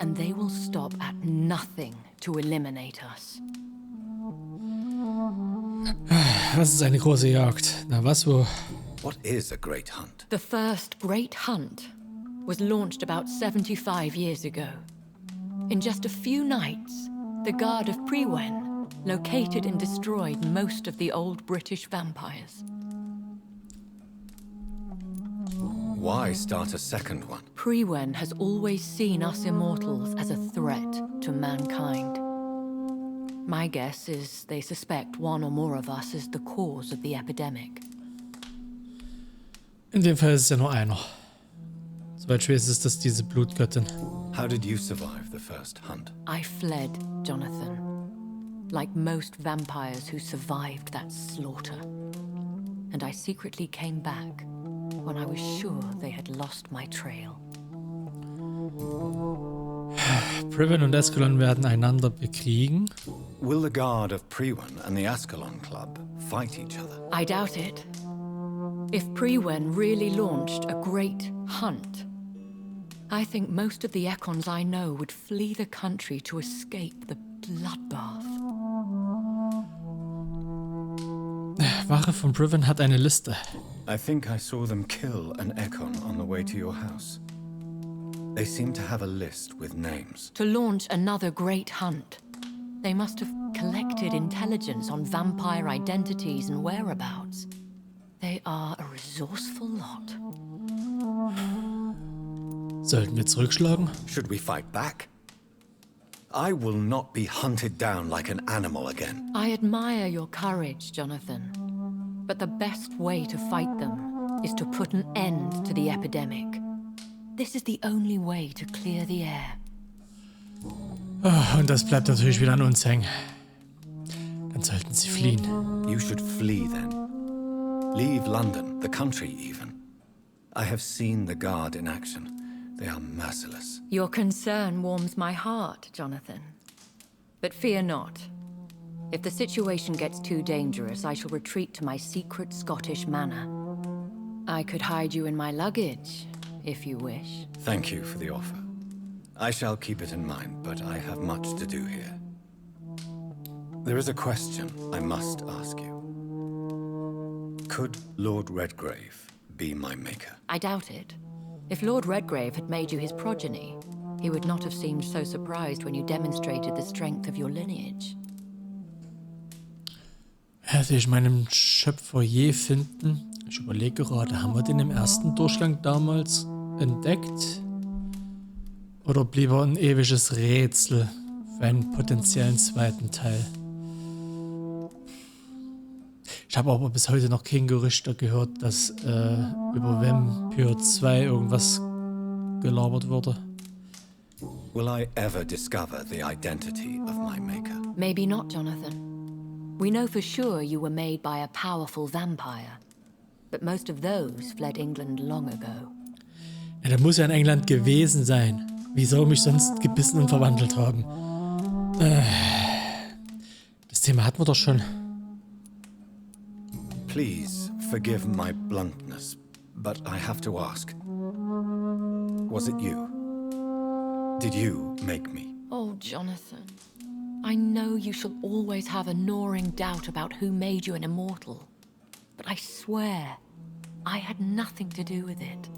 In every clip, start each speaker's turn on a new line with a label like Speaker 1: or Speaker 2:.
Speaker 1: and they will stop at nothing to eliminate us.
Speaker 2: Was ist eine große Jagd? Na was, wo?
Speaker 3: What is a great hunt?
Speaker 1: The first great hunt was launched about 75 years ago. In just a few nights, the Guard of Prewen located and destroyed most of the old British vampires.
Speaker 3: Why start a second one?
Speaker 1: Prewen has always seen us immortals as a threat to mankind. My guess is they suspect one or more of us is the cause of the epidemic.
Speaker 2: In dem Fall ist es ja nur einer. Soweit ich weiß, ist das diese Blutgöttin.
Speaker 3: How did you survive the first hunt?
Speaker 1: I fled, Jonathan. Like most vampires who survived that slaughter. And I secretly came back when I was sure they had lost my trail.
Speaker 2: Prewen und Ascalon werden einander bekriegen.
Speaker 3: Will the Guard of Prewen and the Ascalon Club fight each other?
Speaker 1: I doubt it. If Prewen really launched a great hunt, I think most of the Econs I know would flee the country to escape the bloodbath.
Speaker 2: Wache von Prewen hat eine Liste.
Speaker 3: I think I saw them kill an Econ on the way to your house. They seem to have a list with names.
Speaker 1: To launch another great hunt, they must have collected intelligence on vampire identities and whereabouts. They are a resourceful lot.
Speaker 2: Sollten wir zurückschlagen?
Speaker 3: Should we fight back? I will not be hunted down like an animal again.
Speaker 1: I admire your courage, Jonathan. But the best way to fight them is to put an end to the epidemic. This is the only way to clear the air.
Speaker 2: Oh, und das bleibt natürlich wieder an uns hängen. Dann sollten sie fliehen.
Speaker 3: You should flee then. Leave London, the country even. I have seen the Guard in action. They are merciless.
Speaker 1: Your concern warms my heart, Jonathan. But fear not. If the situation gets too dangerous, I shall retreat to my secret Scottish manor. I could hide you in my luggage, if you wish.
Speaker 3: Thank you for the offer. I shall keep it in mind, but I have much to do here. There is a question I must ask you. Could Lord Redgrave be my maker?
Speaker 1: I doubt it. If Lord Redgrave had made you his progeny, he would not have seemed so surprised when you demonstrated the strength of your lineage.
Speaker 2: Hätte ich meinen Schöpfer je finden? Ich überlege gerade, haben wir den im ersten Durchgang damals entdeckt? Oder blieb er ein ewiges Rätsel für einen potenziellen zweiten Teil? Ich habe aber bis heute noch kein Gerücht gehört, dass über Vampyr 2 irgendwas gelabert wurde.
Speaker 3: Will I ever discover the identity of my maker?
Speaker 1: Maybe not, Jonathan. We know for sure you were made by a powerful vampire. But most of those fled England long ago.
Speaker 2: Ja, der muss ja in England gewesen sein. Wie soll mich sonst gebissen und verwandelt haben? Das Thema hatten wir doch schon.
Speaker 3: Please forgive my bluntness, but I have to ask. Was it you? Did you make me?
Speaker 1: Oh, Jonathan. I know you shall always have a gnawing doubt about who made you an immortal. But I swear, I had nothing to do with it.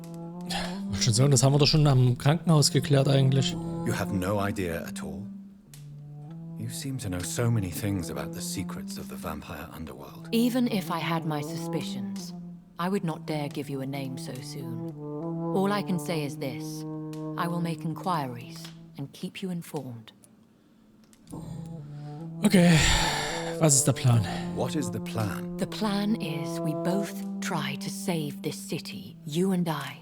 Speaker 2: Ich wollte schon sagen, das haben wir doch schon am Krankenhaus geklärt eigentlich.
Speaker 3: You have no idea at all? You seem to know so many things about the secrets of the vampire underworld.
Speaker 1: Even if I had my suspicions, I would not dare give you a name so soon. All I can say is this. I will make inquiries and keep you informed.
Speaker 2: Okay, was ist der Plan?
Speaker 3: What is the plan?
Speaker 1: The plan is we both try to save this city, you and I.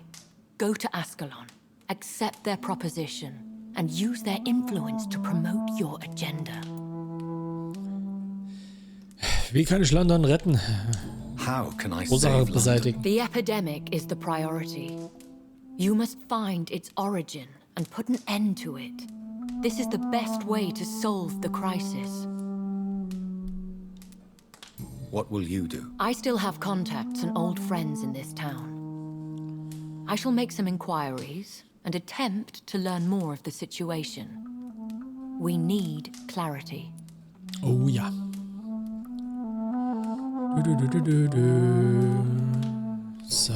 Speaker 1: Go to Ascalon, accept their proposition, and use their influence to promote your agenda.
Speaker 2: Wie kann ich London retten?
Speaker 3: How can I
Speaker 2: Ursache
Speaker 3: save
Speaker 2: beseitigen.
Speaker 3: London?
Speaker 1: The epidemic is the priority. You must find its origin and put an end to it. This is the best way to solve the crisis.
Speaker 3: What will you do?
Speaker 1: I still have contacts and old friends in this town. I shall make some inquiries, and attempt to learn more of the situation. We need clarity.
Speaker 2: Oh ja. So.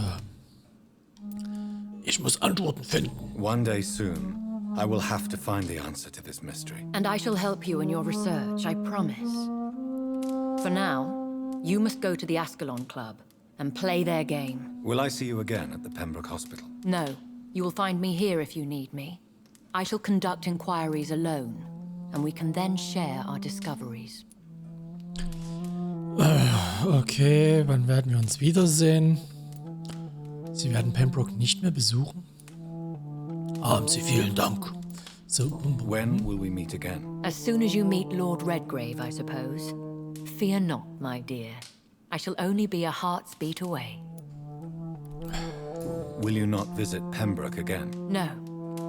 Speaker 2: Ich muss Antworten finden.
Speaker 3: One day soon, I will have to find the answer to this mystery.
Speaker 1: And I shall help you in your research, I promise. For now, you must go to the Ascalon Club and play their game.
Speaker 3: Will I see you again at the Pembroke Hospital?
Speaker 1: No, you will find me here if you need me. I shall conduct inquiries alone, and we can then share our discoveries.
Speaker 2: Okay, wann werden wir uns wiedersehen? Sie werden Pembroke nicht mehr besuchen? Haben Sie vielen Dank. So,
Speaker 3: When will we meet again?
Speaker 1: As soon as you meet Lord Redgrave, I suppose. Fear not, my dear. I shall only be a heart's beat away.
Speaker 3: Will you not visit Pembroke again?
Speaker 1: No.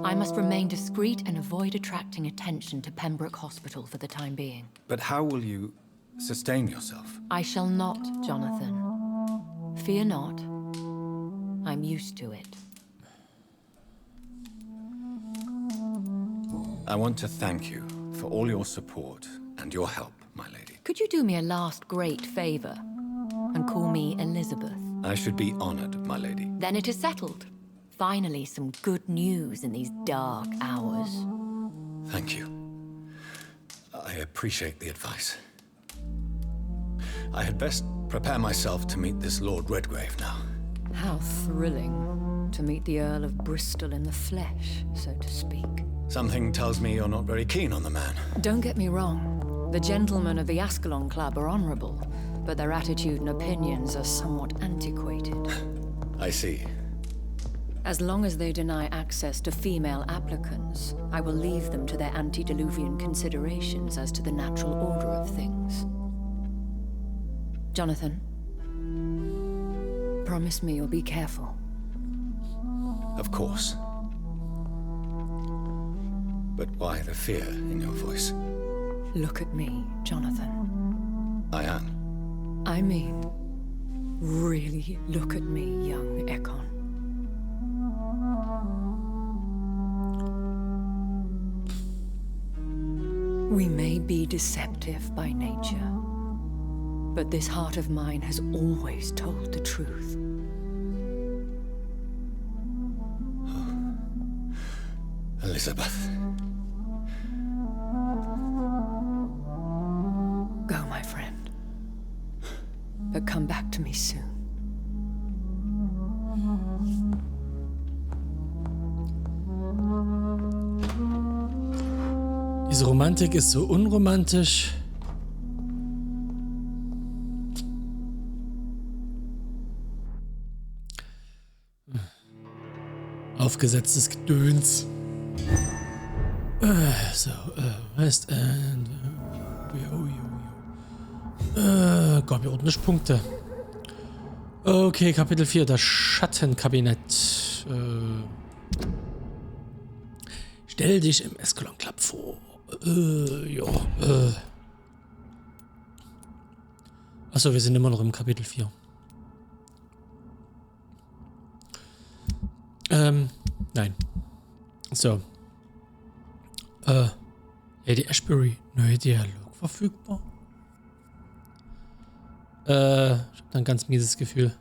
Speaker 1: I must remain discreet and avoid attracting attention to Pembroke Hospital for the time being.
Speaker 3: But how will you sustain yourself?
Speaker 1: I shall not, Jonathan. Fear not. I'm used to it.
Speaker 3: I want to thank you for all your support and your help, my lady.
Speaker 1: Could you do me a last great favor and call me Elizabeth?
Speaker 3: I should be honored, my lady.
Speaker 1: Then it is settled. Finally, some good news in these dark hours.
Speaker 3: Thank you. I appreciate the advice. I had best prepare myself to meet this Lord Redgrave now.
Speaker 1: How thrilling to meet the Earl of Bristol in the flesh, so to speak.
Speaker 3: Something tells me you're not very keen on the man.
Speaker 1: Don't get me wrong. The gentlemen of the Ascalon Club are honorable, but their attitude and opinions are somewhat antiquated.
Speaker 3: I see.
Speaker 1: As long as they deny access to female applicants, I will leave them to their antediluvian considerations as to the natural order of things. Jonathan, promise me you'll be careful.
Speaker 3: Of course. But why the fear in your voice?
Speaker 1: Look at me, Jonathan.
Speaker 3: I am.
Speaker 1: I mean, really look at me, young Ekon. We may be deceptive by nature, but this heart of mine has always told the truth.
Speaker 3: Elizabeth.
Speaker 1: Go, my friend. But come back to me soon.
Speaker 2: Diese Romantik ist so unromantisch. Aufgesetztes Gedöns. So, West End. Gab ja ordentlich Punkte. Okay, Kapitel 4, das Schattenkabinett. Stell dich im Ascalon Club vor. Achso, wir sind immer noch im Kapitel 4. Nein. So. Lady Ashbury, neuer Dialog verfügbar. Ich hab da ein ganz mieses Gefühl.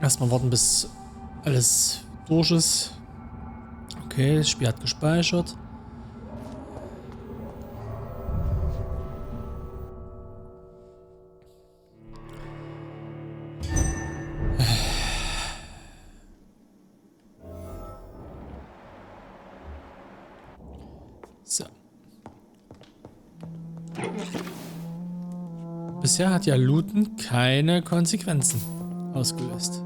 Speaker 2: Erstmal warten, bis alles durch ist. Okay, das Spiel hat gespeichert. So. Bisher hat ja Looten keine Konsequenzen ausgelöst.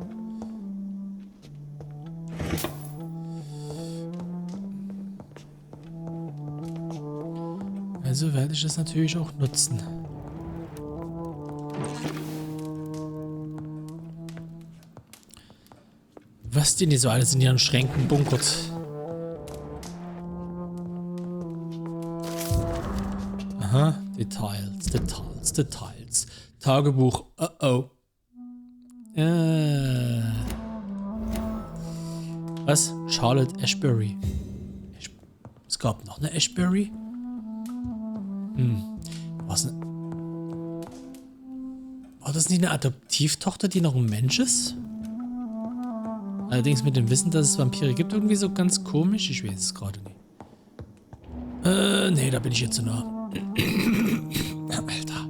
Speaker 2: Also werde ich es natürlich auch nutzen. Was die nicht so alles in ihren Schränken bunkert. Aha, Details. Tagebuch, oh. Was? Charlotte Ashbury. Es gab noch eine Ashbury? War das nicht eine Adoptivtochter, die noch ein Mensch ist? Allerdings mit dem Wissen, dass es Vampire gibt, irgendwie so ganz komisch. Ich weiß es gerade nicht. Nee, da bin ich jetzt zu nah. Alter.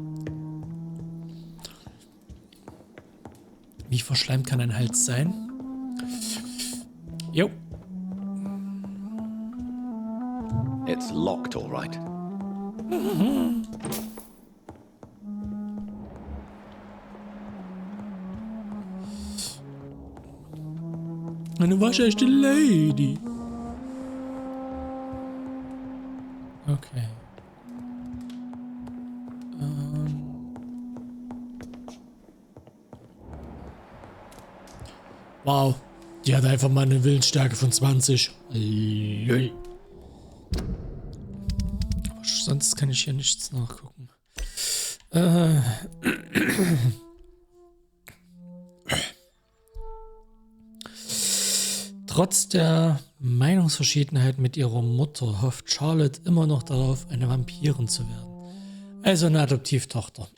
Speaker 2: Wie verschleimt kann ein Hals sein? Jo.
Speaker 3: It's locked, all right.
Speaker 2: Eine waschechte Lady. Okay. Wow. Die hat einfach mal eine Willensstärke von 20. Aber sonst kann ich hier nichts nachgucken. Trotz der Meinungsverschiedenheit mit ihrer Mutter hofft Charlotte immer noch darauf, eine Vampirin zu werden. Also eine Adoptivtochter.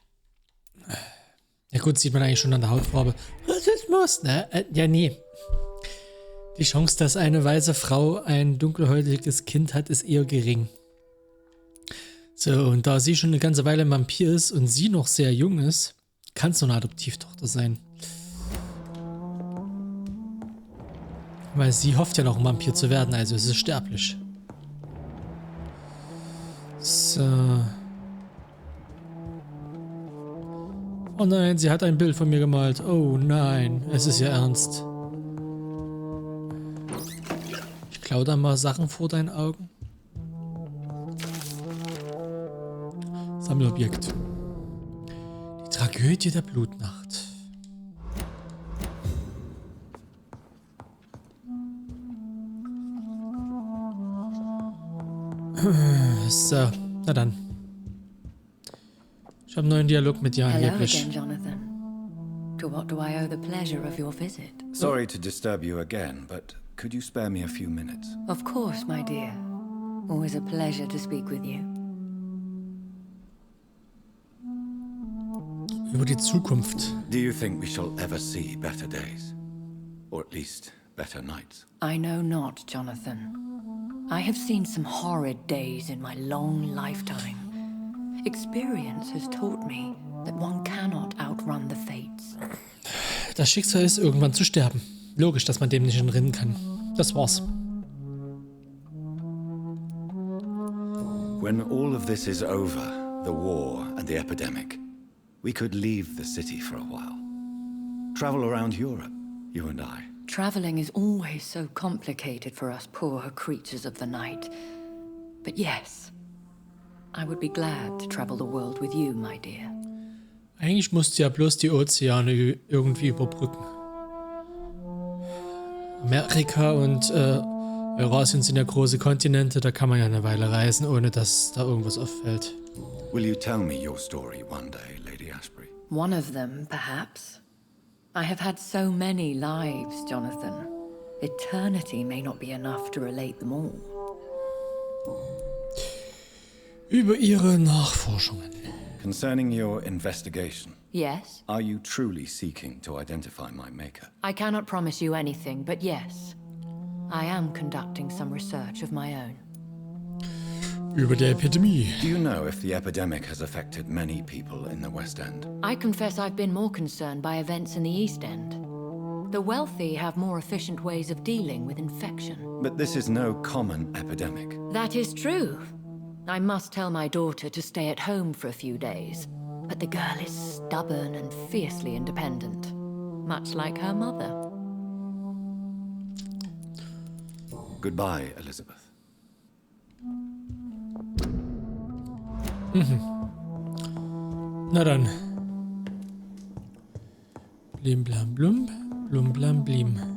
Speaker 2: Ja gut, sieht man eigentlich schon an der Hautfarbe. Rassismus, ne? Ja, nee. Die Chance, dass eine weiße Frau ein dunkelhäutiges Kind hat, ist eher gering. So, und da sie schon eine ganze Weile ein Vampir ist und sie noch sehr jung ist, kann es so eine Adoptivtochter sein. Weil sie hofft ja noch, ein Vampir zu werden, also es ist sterblich. So. Oh nein, sie hat ein Bild von mir gemalt. Oh nein, es ist ja ernst. Ich klaue da mal Sachen vor deinen Augen. Sammelobjekt. Die Tragödie der Blutnacht. So, na dann. Ich habe einen neuen Dialog mit dir
Speaker 1: Hello
Speaker 2: angeblich.
Speaker 1: again, Jonathan. To what do I owe the pleasure of your visit?
Speaker 3: Sorry to disturb you again, but could you spare me a few minutes?
Speaker 1: Of course, my dear. Always a pleasure to speak with you.
Speaker 2: Über die Zukunft.
Speaker 3: Do you think we shall ever see better days? Or at least better nights?
Speaker 1: I know not, Jonathan. I have seen some horrid days in my long lifetime. Experience has taught me that one cannot outrun the fates.
Speaker 2: Das Schicksal ist, irgendwann zu sterben. Logisch, dass man dem nicht entrinnen kann. Das war's.
Speaker 3: When all of this is over, the war and the epidemic, we could leave the city for a while. Travel around Europe, you and I.
Speaker 1: Traveling is always so complicated for us poor creatures of the night. But yes, I would be glad to travel the world with you, my dear.
Speaker 2: Eigentlich musst du ja bloß die Ozeane irgendwie überbrücken. Amerika und Eurasien sind ja große Kontinente, da kann man ja eine Weile reisen, ohne dass da irgendwas auffällt.
Speaker 3: Will you tell me your story one day, Lady Ashbury?
Speaker 1: One of them, perhaps. I have had so many lives, Jonathan. Eternity may not be enough to relate them all.
Speaker 2: Über ihre Nachforschungen.
Speaker 3: Concerning your investigation,
Speaker 1: Yes?
Speaker 3: are you truly seeking to identify my maker?
Speaker 1: I cannot promise you anything, but yes. I am conducting some research of my own.
Speaker 2: Über die Epidemie.
Speaker 3: Do you know if the epidemic has affected many people in the West End?
Speaker 1: I confess I've been more concerned by events in the East End. The wealthy have more efficient ways of dealing with infection.
Speaker 3: But this is no common epidemic.
Speaker 1: That is true. I must tell my daughter to stay at home for a few days. But the girl is stubborn and fiercely independent. Much like her mother.
Speaker 3: Goodbye, Elizabeth.
Speaker 2: Na dann. Blim blam blum, blum blam blim.